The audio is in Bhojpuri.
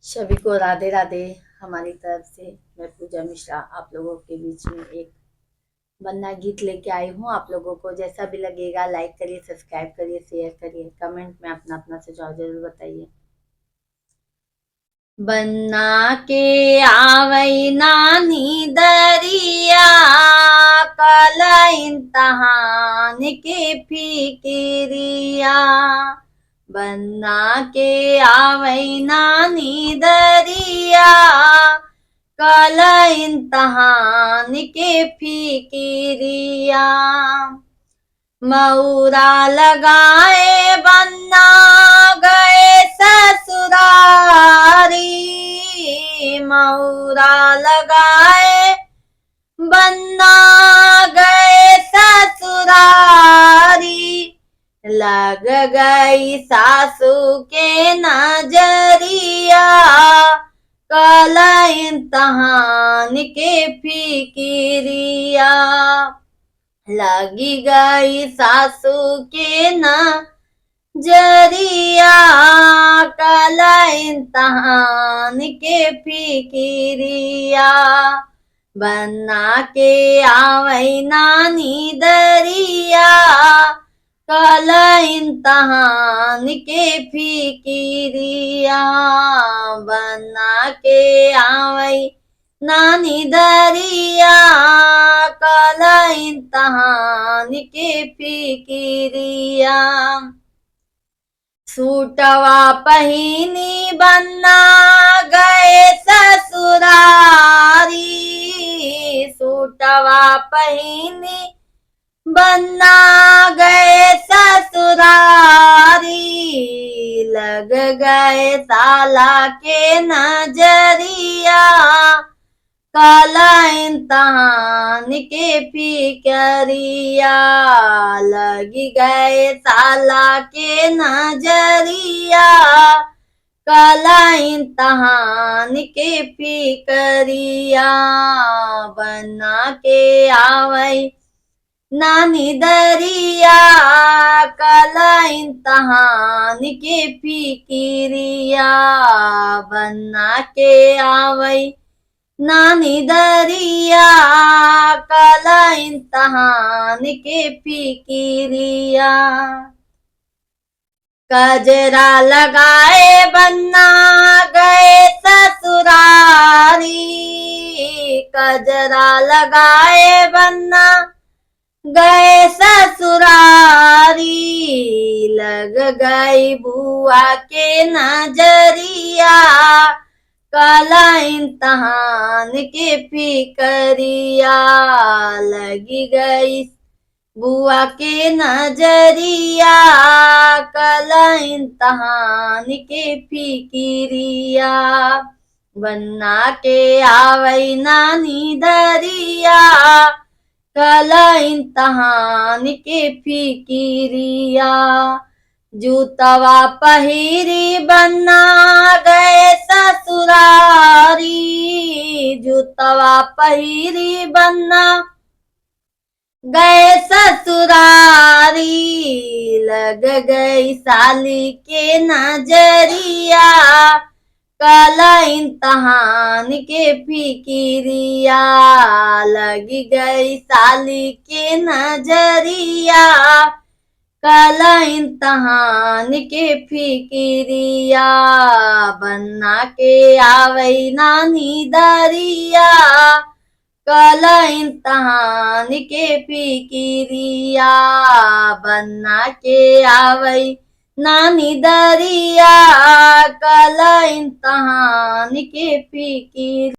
सभी को राधे राधे। हमारी तरफ से मैं पूजा मिश्रा आप लोगों के बीच में एक वंदना गीत लेके आई हूँ। आप लोगों को जैसा भी लगेगा लाइक करिए, सब्सक्राइब करिए, शेयर करिए, कमेंट में अपना अपना सुझाव जरूर बताइए। बन्ना के आवई नानी दरिया, कल इम्तहान के फिकिरिया। बन्ना के आवई नानी दरिया, कल इम्तहान के फिकिरिया। मऊरा लगाए बन्ना गए ससुरारी, मऊरा लगाए बन्ना गए ससुरारी। लग गई सासू के नजरिया, कल इम्तहान के फिकिरिया। लगी गई सासू के नजरिया, कल इम्तहान के फिकिरिया। बन्ना के आवई नानी दरिया, कल इम्तहान के फिकिरिया। बन्ना के आवई नानी दरिया, कल इम्तहान के फिकिरिया। सूटवा पहिनी बन्ना गए ससुरारी, सूटवा पहिनी बन्ना गए ससुरारी। लग गए साला के नजरिया, कल इम्तहान के फिकिरिया। लगी गए साला के नजरिया, कल इम्तहान के फिकिरिया। बन्ना के आवई नानी दरिया, कल इम्तहान के फिकिरिया। बन्ना के आवई नानी दरिया, कल इम्तहान के फिकिरिया। कजरा लगाए बन्ना गए ससुरारी, कजरा लगाए बन्ना गए ससुरारी। लग गई बुआ के नजरिया, कल इम्तहान के फिकिरिया। लगी गई बुआ के नजरिया, कल इम्तहान के फिकिरिया। बन्ना के आवई नानी दरिया, कल इम्तहान के फिकिरिया। जूतवा पहिरी बन्ना गए ससुरारी, जूतवा पहिरी बन्ना गए ससुरारी। लग गई साली के नजरिया, कल इम्तहान के फिकिरिया। लगी गई साली के नजरिया, कल इम्तहान के फिकिरिया। बन्ना के आवई नानी दरिया, कल इम्तहान के फिकिरिया। बन्ना के आवई नानी दरिया, कल इम्तहान के फिकिरिया।